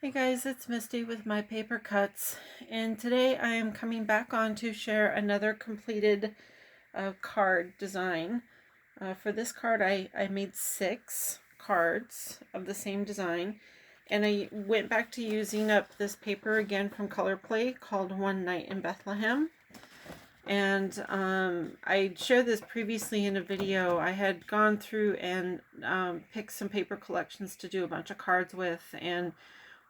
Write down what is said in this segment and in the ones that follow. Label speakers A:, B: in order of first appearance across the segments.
A: Hey guys, it's Misty with My Paper Cuts, and today I am coming back on to share another completed card design. For this card I made 6 cards of the same design, and I went back to using up this paper again from Colorplay called One Night in Bethlehem. And I shared this previously in a video. I had gone through and picked some paper collections to do a bunch of cards with, and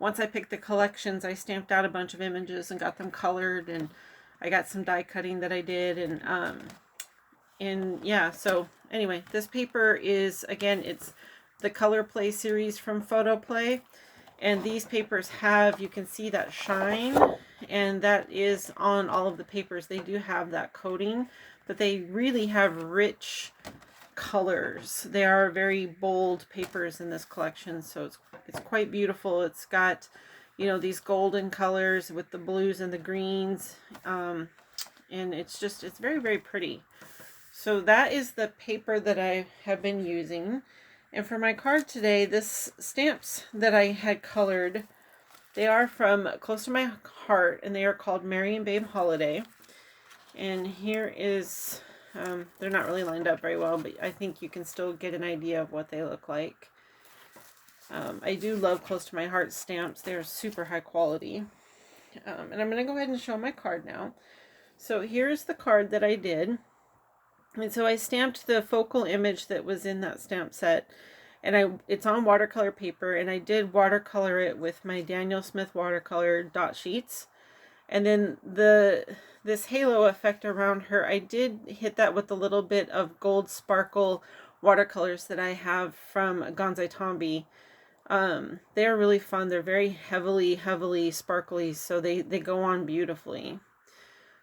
A: once I picked the collections, I stamped out a bunch of images and got them colored, and I got some die cutting that I did, and yeah, so anyway, this paper is, again, it's the Colorplay series from Photoplay, and these papers have, you can see that shine, and that is on all of the papers. They do have that coating, but they really have rich colors. They are very bold papers in this collection, so it's quite beautiful. It's got, you know, these golden colors with the blues and the greens, and it's very, very pretty. So that is the paper that I have been using. And for my card today, this stamps that I had colored, they are from Close to My Heart, and they are called Mary and Babe Holiday. And here is, they're not really lined up very well, but I think you can still get an idea of what they look like. I do love Close to My Heart stamps. They're super high quality. And I'm going to go ahead and show my card now. So here's the card that I did. And so I stamped the focal image that was in that stamp set, and it's on watercolor paper, and I did watercolor it with my Daniel Smith watercolor dot sheets. And then this halo effect around her, I did hit that with a little bit of gold sparkle watercolors that I have from Gonzai Tombi. They're really fun. They're very heavily sparkly, so they go on beautifully.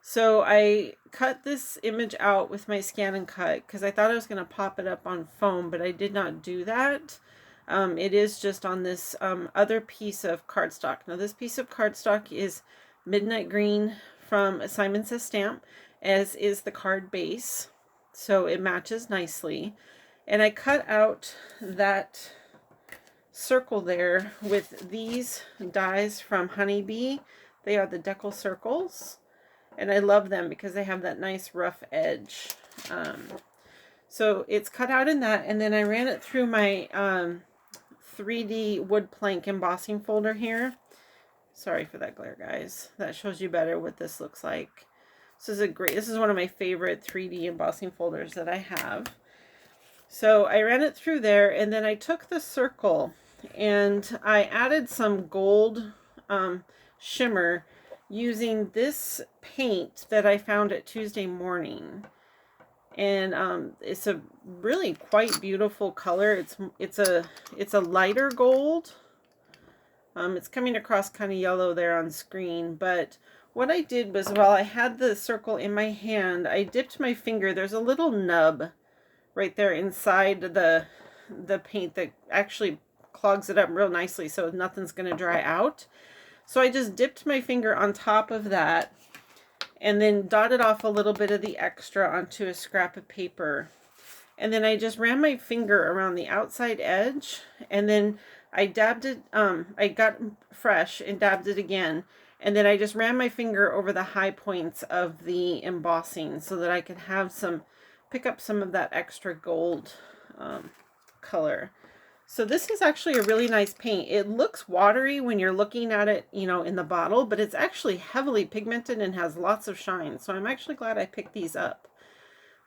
A: So I cut this image out with my Scan and Cut because I thought I was going to pop it up on foam, but I did not do that. It is just on this other piece of cardstock. Now this piece of cardstock is Midnight Green from Simon Says Stamp, as is the card base. So it matches nicely. And I cut out that circle there with these dies from Honeybee. They are the Decal Circles, and I love them because they have that nice rough edge. So it's cut out in that, and then I ran it through my 3D wood plank embossing folder here. Sorry for that glare, guys. That shows you better what this looks like. This is one of my favorite 3D embossing folders that I have. So I ran it through there, and then I took the circle and I added some gold shimmer using this paint that I found at Tuesday Morning. And it's a really quite beautiful color. It's a lighter gold. It's coming across kind of yellow there on screen, but what I did was, while I had the circle in my hand, I dipped my finger. There's a little nub right there inside the paint that actually clogs it up real nicely, so nothing's going to dry out. So I just dipped my finger on top of that and then dotted off a little bit of the extra onto a scrap of paper. And then I just ran my finger around the outside edge, and then I dabbed it, I got fresh and dabbed it again. And then I just ran my finger over the high points of the embossing so that I could have pick up some of that extra gold color. So this is actually a really nice paint. It looks watery when you're looking at it, you know, in the bottle, but it's actually heavily pigmented and has lots of shine. So I'm actually glad I picked these up.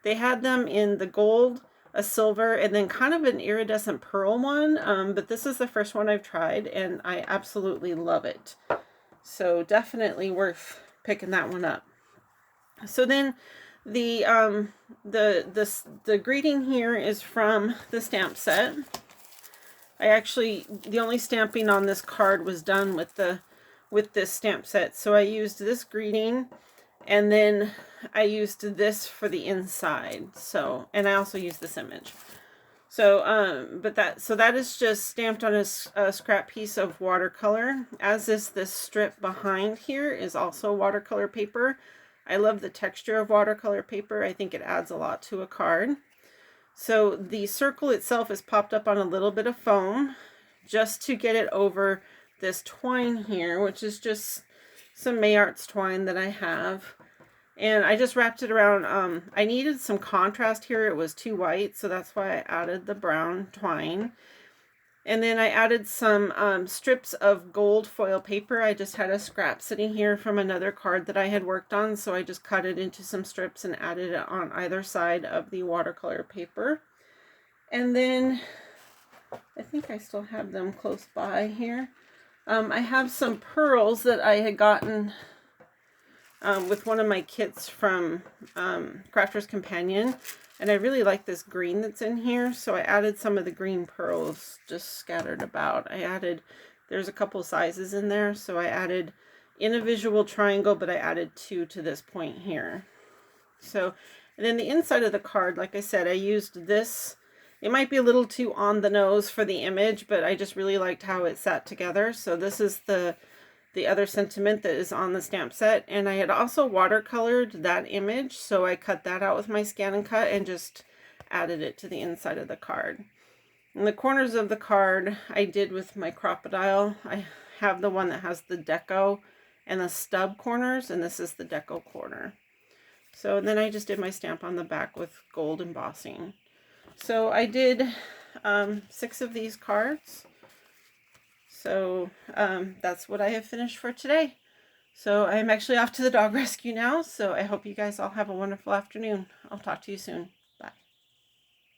A: They had them in the gold, a silver, and then kind of an iridescent pearl one. But this is the first one I've tried, and I absolutely love it. So definitely worth picking that one up. So then the greeting here is from the stamp set. The only stamping on this card was done with this stamp set. So I used this greeting, and then I used this for the inside. So, and I also used this image. So, that is just stamped on a scrap piece of watercolor, as is this strip behind here is also watercolor paper. I love the texture of watercolor paper. I think it adds a lot to a card. So the circle itself is popped up on a little bit of foam just to get it over this twine here, which is just some Mayarts twine that I have. And I just wrapped it around. I needed some contrast here. It was too white, so that's why I added the brown twine. And then I added some strips of gold foil paper. I just had a scrap sitting here from another card that I had worked on, so I just cut it into some strips and added it on either side of the watercolor paper. And then I think I still have them close by here. I have some pearls that I had gotten with one of my kits from Crafter's Companion, and I really like this green that's in here, so I added some of the green pearls just scattered about. There's a couple sizes in there, so I added in a visual triangle, but I added 2 to this point here. So, and then the inside of the card, like I said, I used this. It might be a little too on the nose for the image, but I just really liked how it sat together. So this is the other sentiment that is on the stamp set, and I had also watercolored that image, so I cut that out with my Scan and Cut and just added it to the inside of the card. And the corners of the card I did with my Crop-A-Dile. I have the one that has the deco and the stub corners, and this is the deco corner. So then I just did my stamp on the back with gold embossing. So I did 6 of these cards. So that's what I have finished for today. So I'm actually off to the dog rescue now. So I hope you guys all have a wonderful afternoon. I'll talk to you soon.